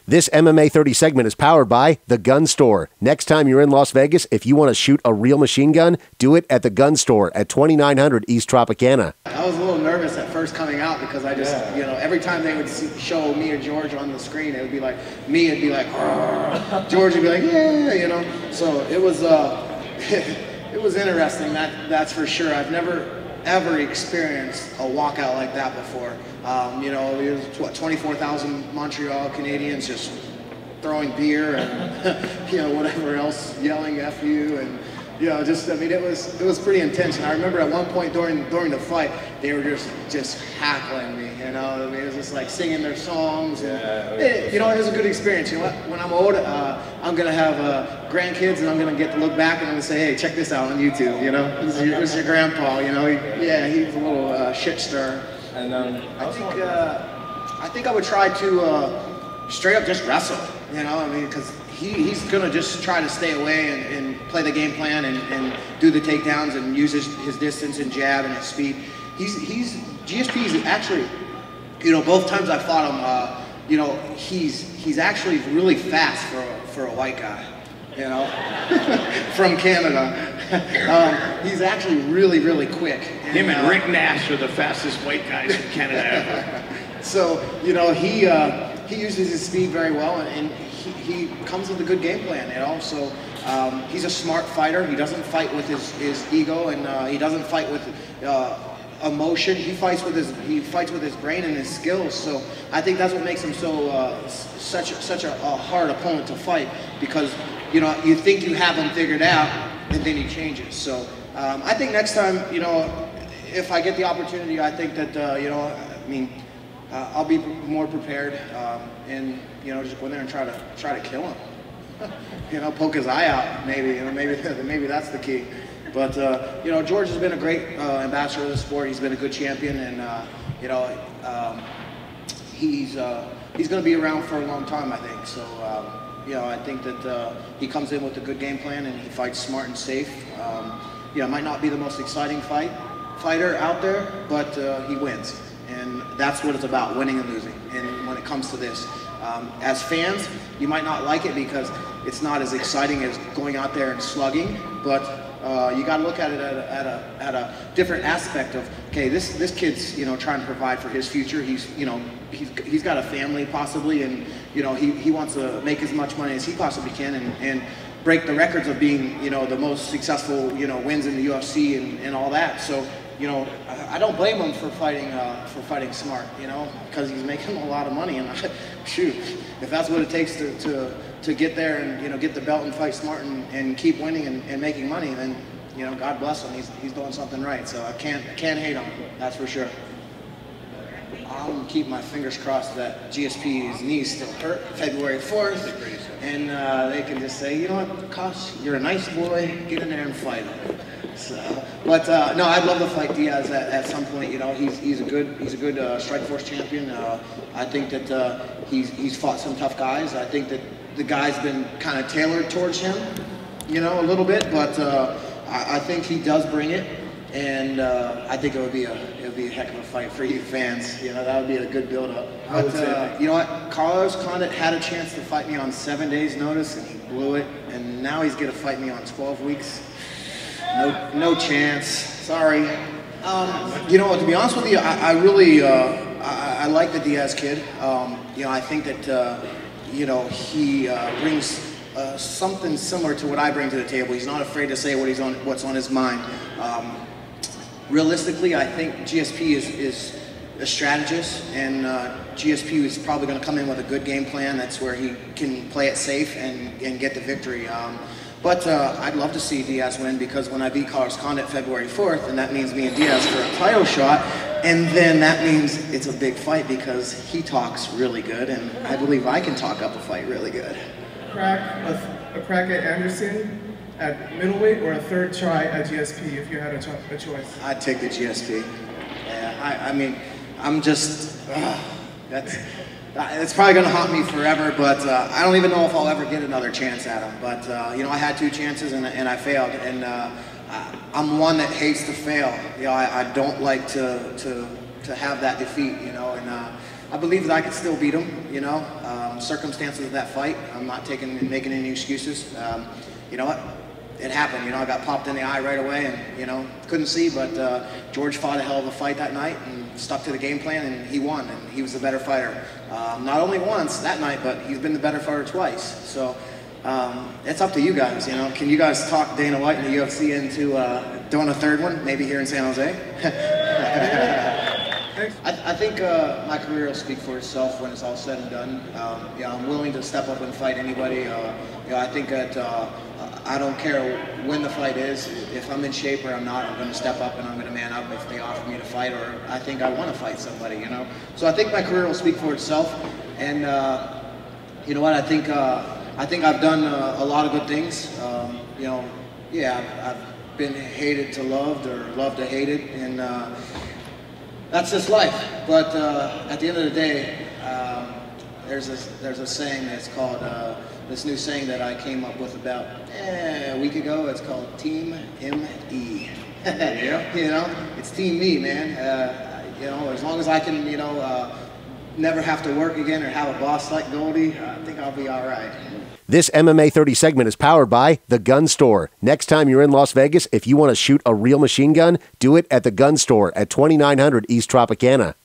This MMA 30 segment is powered by The Gun Store. Next time you're in Las Vegas, if you want to shoot a real machine gun, do it at The Gun Store at 2900 East Tropicana. I was a little nervous at first coming out because I just, you know, every time they would show me or George on the screen, it would be like, me, it'd be like, George would be like, yeah, you know. So it was, it was interesting, that's for sure. I've never ever experienced a walkout like that before. You know, it was what, 24,000 Montreal Canadians just throwing beer and you know, whatever else, yelling F you, and you know, just, I mean, it was pretty intense. And I remember at one point during the fight, they were just hackling me, you know. I mean, it was just like singing their songs, and you know, it was a good experience. You know what? When I'm old, I'm gonna have grandkids, and I'm gonna get to look back and I'm gonna say, hey, check this out on YouTube. You know, this is your grandpa. You know, he was a little shit stirrer. And I think I would try to straight up just wrestle. You know, I mean, because he's gonna just try to stay away and play the game plan and do the takedowns and use his distance and jab and his speed. GSP is actually, you know, both times I fought him, you know, he's actually really fast for a white guy, you know, from Canada. He's actually really quick. Him and Rick Nash are the fastest white guys in Canada ever. So, you know, he uses his speed very well, and he comes with a good game plan, you know. So he's a smart fighter. He doesn't fight with his ego, and he doesn't fight with emotion. He fights with his brain and his skills. So I think that's what makes him so such a hard opponent to fight, because you know, you think you have him figured out, and then he changes. So I think next time, you know, if I get the opportunity, I think that you know, I mean, I'll be more prepared, and you know, just go in there and try to kill him. You know, poke his eye out, maybe. You know, maybe that's the key. But you know, George has been a great ambassador of the sport. He's been a good champion, and you know, he's going to be around for a long time, I think. So you know, I think that he comes in with a good game plan, and he fights smart and safe. You know, might not be the most exciting fighter out there, but he wins. And that's what it's about, winning and losing. And when it comes to this, as fans, you might not like it because it's not as exciting as going out there and slugging, but you got to look at it at a different aspect of, okay, this kid's, you know, trying to provide for his future. He's, you know, he's got a family possibly, and you know, he wants to make as much money as he possibly can, and break the records of being, you know, the most successful, you know, wins in the UFC and all that. So, you know, I don't blame him for fighting smart, you know, because he's making a lot of money, and shoot, if that's what it takes to get there and, you know, get the belt and fight smart and keep winning and making money, then, you know, God bless him. He's doing something right. So I can't hate him, that's for sure. I'm gonna keep my fingers crossed that GSP's knees still hurt February 4th, and they can just say, you know what, Kosh, you're a nice boy, get in there and fight him. So, but no, I'd love to fight Diaz at some point. You know, he's a good Strikeforce champion. I think that he's fought some tough guys. I think that the guy's been kind of tailored towards him, you know, a little bit. But I think he does bring it, and I think it would be a heck of a fight for you fans. You know, that would be a good build-up. But you know what, Carlos Condit had a chance to fight me on 7 days' notice, and he blew it. And now he's gonna fight me on 12 weeks. No chance. Sorry. You know, to be honest with you, I really I like the Diaz kid. You know, I think that you know, he brings something similar to what I bring to the table. He's not afraid to say what's on his mind. Realistically, I think GSP is a strategist, and GSP is probably going to come in with a good game plan. That's where he can play it safe and get the victory. But I'd love to see Diaz win, because when I beat Carlos Condit February 4th, and that means me and Diaz for a title shot, and then that means it's a big fight because he talks really good, and I believe I can talk up a fight really good. A crack at Anderson at middleweight, or a third try at GSP if you had a choice? I'd take the GSP. Yeah, I mean, I'm just, it's probably going to haunt me forever, but I don't even know if I'll ever get another chance at him. But, you know, I had 2 chances and I failed. And I'm one that hates to fail. You know, I don't like to have that defeat, you know. And I believe that I could still beat him. You know, circumstances of that fight, I'm not making any excuses. You know what? It happened. You know, I got popped in the eye right away, and you know, couldn't see. But George fought a hell of a fight that night and stuck to the game plan, and he won. And he was the better fighter, not only once that night, but he's been the better fighter twice. So it's up to you guys. You know, can you guys talk Dana White and the UFC into doing a third one, maybe here in San Jose? I think my career will speak for itself when it's all said and done. You know, I'm willing to step up and fight anybody. You know, I think that I don't care when the fight is. If I'm in shape or I'm not, I'm going to step up and I'm going to man up if they offer me to fight, or I think I want to fight somebody. You know, so I think my career will speak for itself. And you know what? I think I've done a lot of good things. You know, yeah, I've been hated to loved, or loved to hated, and that's just life. But at the end of the day, there's a saying that's called, this new saying that I came up with about a week ago. It's called Team ME. Yeah. You know, it's Team Me, man. You know, as long as I can, you know, never have to work again or have a boss like Goldie, I think I'll be all right. This MMA 30 segment is powered by The Gun Store. Next time you're in Las Vegas, if you want to shoot a real machine gun, do it at The Gun Store at 2900 East Tropicana.